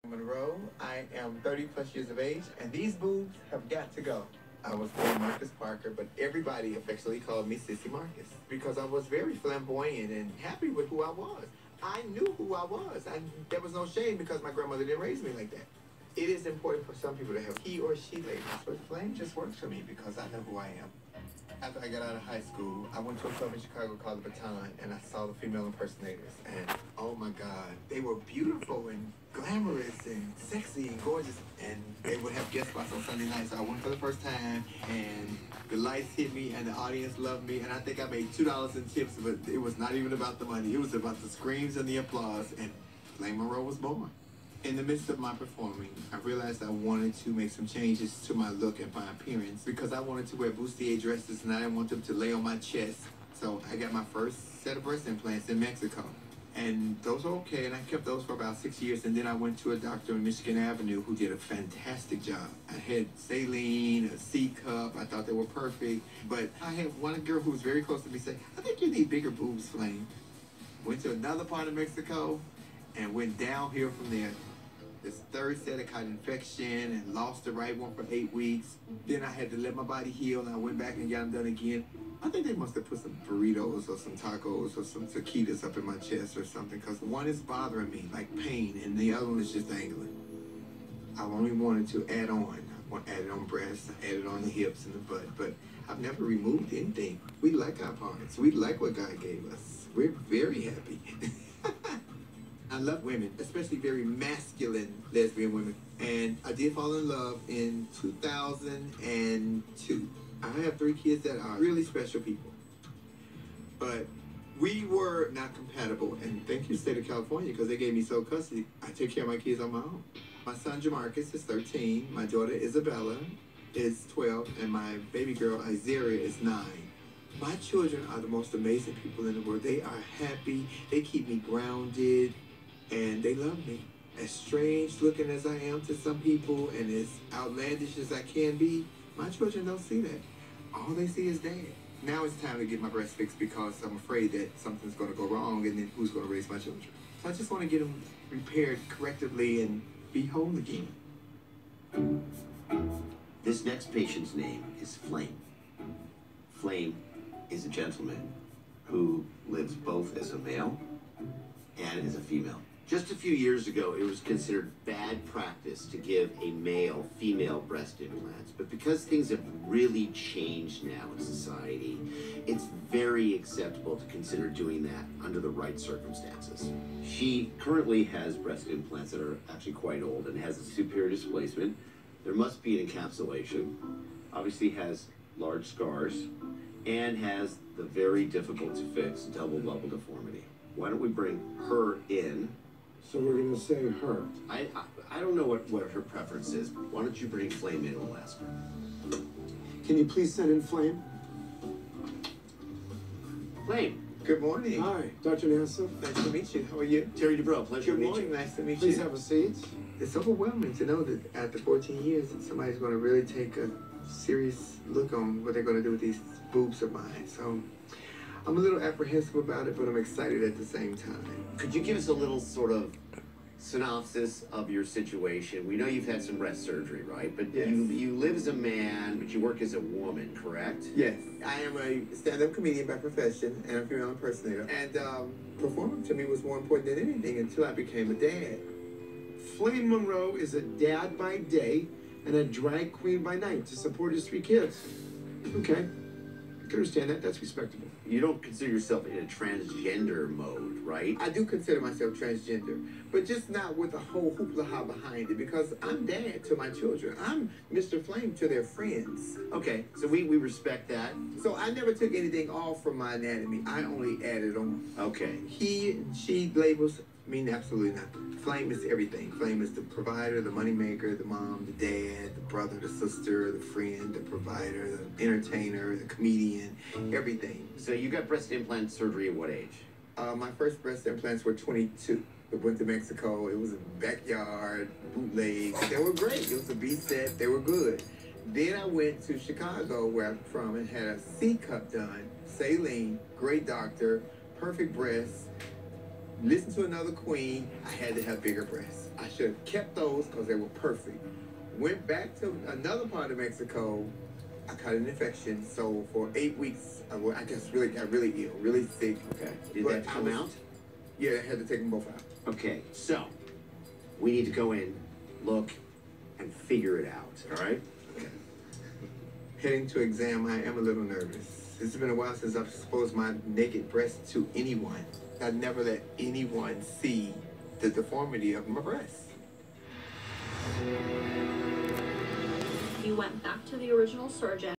Monroe. I am 30 plus years of age, and these boobs have got to go. I was born Marcus Parker, but everybody affectionately called me Sissy Marcus because I was very flamboyant and happy with who I was. I knew who I was. There was no shame because my grandmother didn't raise me like that. It is important for some people to have he or she labels, but Flame just works for me because I know who I am. After I got out of high school, I went to a club in Chicago called The Baton, and I saw the female impersonators, and oh my God, they were beautiful and glamorous and sexy and gorgeous, and they would have guest spots on Sunday nights. So I went for the first time, and the lights hit me, and the audience loved me, and I think I made $2 in tips, but it was not even about the money. It was about the screams and the applause, and Flame Monroe was born. In the midst of my performing, I realized I wanted to make some changes to my look and my appearance because I wanted to wear bustier dresses and I didn't want them to lay on my chest. So I got my first set of breast implants in Mexico. And those were okay, and I kept those for about 6 years. And then I went to a doctor in Michigan Avenue who did a fantastic job. I had saline, a C-cup. I thought they were perfect. But I had one girl who was very close to me say, I think you need bigger boobs, Flame. Went to another part of Mexico and went downhill from there. This third set, I caught an infection and lost the right one for 8 weeks. Then I had to let my body heal, and I went back and got them done again. I think they must have put some burritos or some tacos or some taquitos up in my chest or something, because one is bothering me, like pain, and the other one is just dangling. I only wanted to add on. I added on breasts, I added on the hips and the butt, but I've never removed anything. We like our parts. We like what God gave us. We're very happy. I love women, especially very masculine lesbian women. And I did fall in love in 2002. I have 3 kids that are really special people. But we were not compatible. And thank you, state of California, because they gave me sole custody. I take care of my kids on my own. My son, Jamarcus, is 13. My daughter, Isabella, is 12. And my baby girl, Isaiah, is 9. My children are the most amazing people in the world. They are happy. They keep me grounded. And they love me. As strange looking as I am to some people and as outlandish as I can be, my children don't see that. All they see is Dad. Now it's time to get my breast fixed because I'm afraid that something's going to go wrong, and then who's going to raise my children? So I just want to get them repaired correctively and be whole again. This next patient's name is Flame. Flame is a gentleman who lives both as a male and as a female. Just a few years ago, it was considered bad practice to give a male female breast implants. But because things have really changed now in society, it's very acceptable to consider doing that under the right circumstances. She currently has breast implants that are actually quite old and has a superior displacement. There must be an encapsulation. Obviously has large scars and has the very difficult to fix double bubble deformity. Why don't we bring her in? So we're going to say her. I don't know what her preference is. Why don't you bring Flame in and we'll ask her. Can you please send in Flame? Flame. Good morning. Hi, Dr. Nassif. Nice to meet you. How are you? Terry Dubrow, pleasure Good to meet morning. you. Nice to meet Please you. have a seat. It's overwhelming to know that after 14 years, somebody's going to really take a serious look on what they're going to do with these boobs of mine. So I'm a little apprehensive about it, but I'm excited at the same time. Could you give us a little sort of synopsis of your situation? We know you've had some breast surgery, right? But yes. you live as a man, but you work as a woman, correct? Yes. I am a stand-up comedian by profession and a female impersonator. And performing to me was more important than anything until I became a dad. Flame Monroe is a dad by day and a drag queen by night to support his 3 kids. Okay. I can understand that. That's respectable. You don't consider yourself in a transgender mode, right? I do consider myself transgender, but just not with a whole hoopla behind it, because I'm dad to my children. I'm Mr. Flame to their friends. Okay, so we respect that. So I never took anything off from my anatomy. I only added on. Okay. He and she labels mean absolutely nothing. Flame is everything. Flame is the provider, the moneymaker, the mom, the dad, the brother, the sister, the friend, the provider, the entertainer, the comedian, everything. So you got breast implant surgery at what age? My first breast implants were 22. I went to Mexico. It was a backyard, bootleg. They were great. It was a B set. They were good. Then I went to Chicago, where I'm from, and had a C-cup done. Saline, great doctor, perfect breasts. Listen to another queen, I had to have bigger breasts. I should have kept those because they were perfect. Went back to another part of Mexico. I caught an infection, so for 8 weeks, I just got really ill, really sick. Okay. Did But that come out? Yeah, I had to take them both out. Okay, so we need to go in, look, and figure it out, all right? Heading to exam, I am a little nervous. It's been a while since I've exposed my naked breast to anyone. I never let anyone see the deformity of my breast. You went back to the original surgeon.